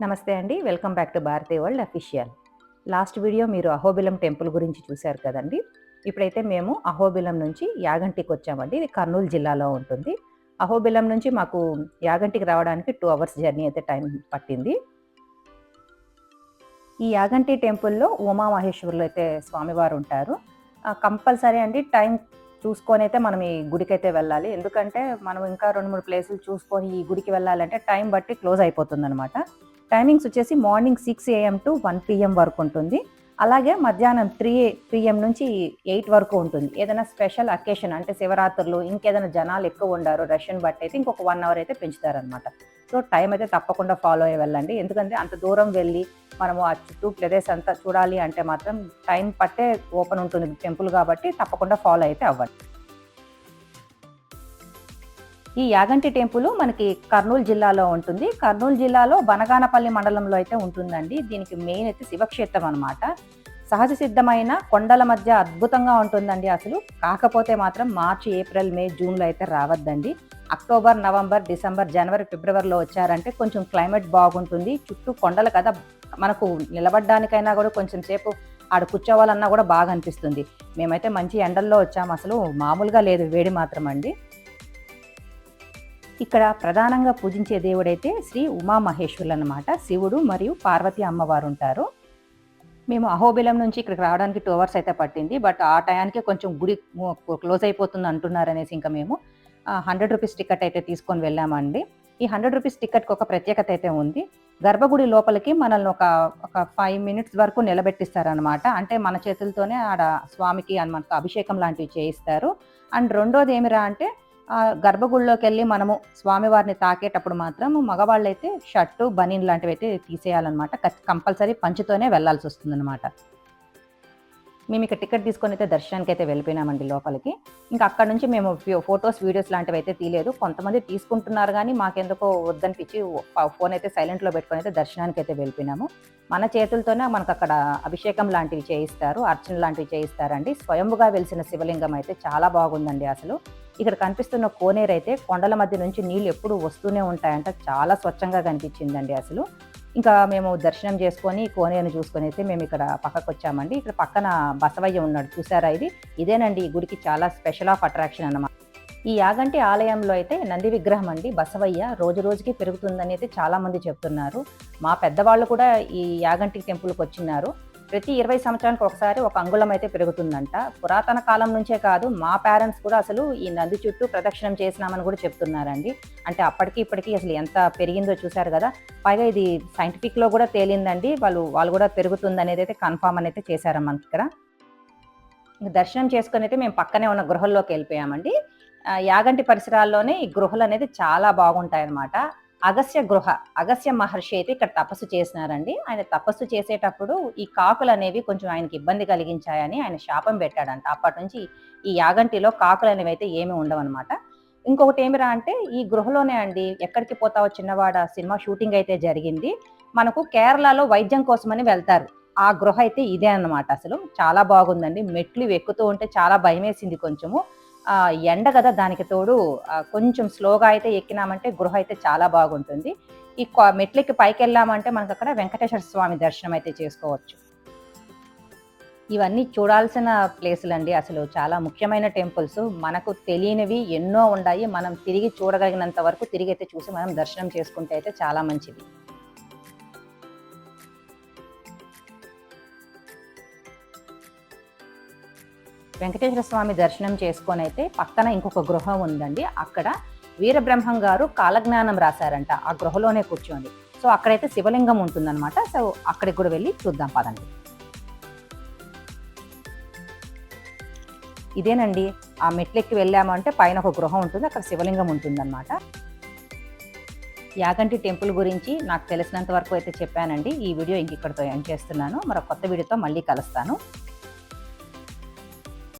నమస్తే అండి. Welcome back to Bharati world official. Last video మీరు అహోబిలం టెంపుల్ గురించి చూశారు కదండీ! ఇప్పుడైతే మేము అహోబిలం నుంచి యాగంటికొచ్చామండి. ఇది కర్నూలు జిల్లాలో ఉంటుంది. అహోబిలం నుంచి మాకు యాగంటికి రావడానికి 2 అవర్స్ జర్నీ అయితే టైం పట్టింది. ఈ యాగంటి టెంపుల్‌లో ఉమామహేశ్వరులు అయితే స్వామివారు ఉంటారు. కంపల్సరీ అండి టైం చూసుకొనైతే మనం ఈ గుడికైతే వెళ్ళాలి. ఎందుకంటే మనం ఇంకా 2, 3 ప్లేసులు చూసుకొని ఈ గుడికి వెళ్ళాలంటే టైం బట్టి క్లోజ్ అయిపోతుందనమాట. టైమింగ్స్ వచ్చేసి మార్నింగ్ 6 AM టు 1 PM వరకు ఉంటుంది. అలాగే మధ్యాహ్నం 3 PM నుంచి 8 వరకు ఉంటుంది. ఏదైనా స్పెషల్ అకేషన్ అంటే శివరాత్రులు ఇంకేదైనా జనాలు ఎక్కువ ఉండారు రష్‌ని బట్టి అయితే ఇంకొక 1 అవర్ అయితే పెంచుతారనమాట. సో, టైం అయితే తప్పకుండా ఫాలో అయ్యి వెళ్ళండి. ఎందుకంటే అంత దూరం వెళ్ళి మనము ఆ చుట్టూ ప్రదేశం అంతా చూడాలి అంటే మాత్రం టైం పట్టే ఓపెన్ ఉంటుంది టెంపుల్ కాబట్టి తప్పకుండా ఫాలో అయితే అవ్వండి. ఈ యాగంటి టెంపుల్ మనకి కర్నూలు జిల్లాలో ఉంటుంది. కర్నూలు జిల్లాలో బనగానపల్లి మండలంలో అయితే ఉంటుందండి. దీనికి మెయిన్ అయితే శివక్షేత్రం అనమాట. సహజ సిద్ధమైన కొండల మధ్య అద్భుతంగా ఉంటుందండి అసలు. కాకపోతే మాత్రం మార్చి, ఏప్రిల్, మే, జూన్‌లో అయితే రావద్దండి. అక్టోబర్, నవంబర్, డిసెంబర్, జనవరి, ఫిబ్రవరిలో వచ్చారంటే కొంచెం క్లైమేట్ బాగుంటుంది. చుట్టూ కొండలు కదా! మనకు నిలబడ్డానికైనా కూడా కొంచెం సేపు ఆడ కూర్చోవాలన్నా కూడా బాగా అనిపిస్తుంది. మేమైతే మంచి ఎండల్లో వచ్చాము. అసలు మామూలుగా లేదు వేడి మాత్రం అండి. ఇక్కడ ప్రధానంగా పూజించే దేవుడైతే శ్రీ ఉమామహేశ్వరులనమాట. శివుడు మరియు పార్వతి అమ్మవారు ఉంటారు. మేము అహోబిలం నుంచి ఇక్కడికి రావడానికి 2 అవర్స్ అయితే పట్టింది. బట్ ఆ టయానికే కొంచెం గుడి క్లోజ్ అయిపోతుంది అంటున్నారనేసి ఇంకా మేము ₹100 టికెట్ అయితే తీసుకొని వెళ్ళామండి. ఈ ₹100 టికెట్‌కి ఒక ప్రత్యేకత అయితే ఉంది. గర్భగుడి లోపలికి మనల్ని ఒక 5 మినిట్స్ వరకు నిలబెట్టిస్తారనమాట. అంటే మన చేతులతోనే ఆడ స్వామికి మనకు అభిషేకం లాంటివి చేయిస్తారు. అండ్ రెండోది ఏమిరా అంటే గర్భగుడిలోకెళ్ళి మనము స్వామివారిని తాకేటప్పుడు మాత్రం మగవాళ్ళైతే షర్టు, బనీన్ లాంటివైతే తీసేయాలనమాట. కంపల్సరీ పంచెతోనే వెళ్ళాల్సొస్తుందనమాట. మేమిక్కడ టికెట్ తీసుకొనైతే దర్శనానికైతే వెళ్ళిపోయినామండి లోపలికి. ఇంకా అక్కడి నుంచి మేము ఫోటోస్, వీడియోస్ లాంటివైతే తీయలేదు. కొంతమంది తీసుకుంటున్నారు గానీ, మాకెందుకో వద్దనిపిచ్చి ఫోనయితే సైలెంట్‌లో పెట్టుకొనైతే దర్శనానికైతే వెళ్ళిపోయినాము. మన చేతులతోనే మనకక్కడ అభిషేకం లాంటివి చేయిస్తారు, అర్చన లాంటివి చేయిస్తారండి. స్వయంభుగా వెలిసిన శివలింగం అయితే చాలా బాగుందండి అసలు. ఇక్కడ కనిపిస్తున్న కోనేరైతే కొండల మధ్య నుంచి నీళ్ళు ఎప్పుడూ వస్తూనే ఉంటాయంట. చాలా స్వచ్ఛంగా కనిపించిందండి అసలు. ఇంకా మేము దర్శనం చేసుకొని, కోనేరుని చూసుకొనైతే మేమిక్కడ పక్కకొచ్చామండి. ఇక్కడ పక్కన బసవయ్య ఉన్నాడు చూసారా ఇది? ఇదేనండి ఈ గుడికి చాలా స్పెషల్ ఆఫ్ అట్రాక్షన్ అన్నమాట. ఈ యాగంటి ఆలయంలో అయితే నంది విగ్రహం అండి బసవయ్య రోజు రోజుకి పెరుగుతుందని అయితే చాలామంది చెప్తున్నారు. మా పెద్దవాళ్ళు కూడా ఈ యాగంటి టెంపుల్‌కొచ్చిన్నారు. ప్రతి 20 సంవత్సరానికి ఒకసారి ఒక అంగుళం అయితే పెరుగుతుందంట. పురాతన కాలం నుంచే కాదు మా పేరెంట్స్ కూడా అసలు ఈ నంది చుట్టూ ప్రదక్షిణం చేసినామని కూడా చెప్తున్నారండి. అంటే అప్పటికి ఇప్పటికి అసలు ఎంత పెరిగిందో చూసారు గదా! పైగా ఇది సైంటిఫిక్‌లో కూడా తేలిందండి. వాళ్ళు కూడా పెరుగుతుందనేదైతే కన్ఫర్మ్ అనైతే చేశారు మనకిక్కడ. దర్శనం చేసుకొనైతే మేము పక్కనే ఉన్న గృహల్లోకెళ్ళిపోయామండి. యాగంటి పరిసరాల్లోనే ఈ గృహలనేది చాలా బాగుంటాయన్నమాట. అగస్త్య గృహ. అగస్త్య మహర్షి అయితే ఇక్కడ తపస్సు చేసినారండి. ఆయన తపస్సు చేసేటప్పుడు ఈ కాకులనేవి కొంచెం ఆయనకి ఇబ్బంది కలిగించాయని ఆయన శాపం పెట్టాడంట. అప్పటినుంచి ఈ యాగంటిలో కాకులనేవైతే ఏమి ఉండవనమాట. ఇంకొకటి ఏమిరా అంటే ఈ గృహలోనే అండి 'ఎక్కడికి పోతావో చిన్నవాడా' సినిమా షూటింగ్ అయితే జరిగింది. మనకు కేరళలో వైద్యం కోసమని వెళ్తారు. ఆ గృహ అయితే ఇదే అన్నమాట అసలు. చాలా బాగుందండి. మెట్లు ఎక్కుతూ ఉంటే చాలా భయమేసింది కొంచెము. ఎండ గదా! దానికి తోడు కొంచెం స్లోగా అయితే ఎక్కినామంటే గృహ అయితే చాలా బాగుంటుంది. ఈ మెట్లెక్కి పైకెళ్ళామంటే మనకక్కడ వెంకటేశ్వర స్వామి దర్శనం అయితే చేసుకోవచ్చు. ఇవన్నీ చూడాల్సిన ప్లేసులండి. అసలు చాలా ముఖ్యమైన టెంపుల్స్. మనకు తెలియనివి ఎన్నో ఉండాయి. మనం తిరిగి చూడగలిగినంత వరకు తిరిగైతే చూసి మనం దర్శనం చేసుకుంటే అయితే చాలా మంచిది. వెంకటేశ్వర స్వామి దర్శనం చేసుకొనైతే పక్కన ఇంకొక గృహ ఉందండి. అక్కడ వీరబ్రహ్మం గారు కాలజ్ఞానం రాశారంట ఆ గృహలోనే కూర్చొని. సో, అక్కడైతే శివలింగం ఉంటుందన్నమాట. సో, అక్కడికి కూడా వెళ్లి చూద్దాం పదండి. ఇదేనండి ఆ మెట్లెక్కి వెళ్ళామంటే పైన ఒక గృహ ఉంటుంది. అక్కడ శివలింగం ఉంటుందన్నమాట. యాగంటి టెంపుల్ గురించి నాకు తెలిసినంత వరకు అయితే చెప్పానండి. ఈ వీడియో ఇంక ఇక్కడితో ఎండ్ చేస్తున్నాను. మరో కొత్త వీడియోతో మళ్ళీ కలుస్తాను.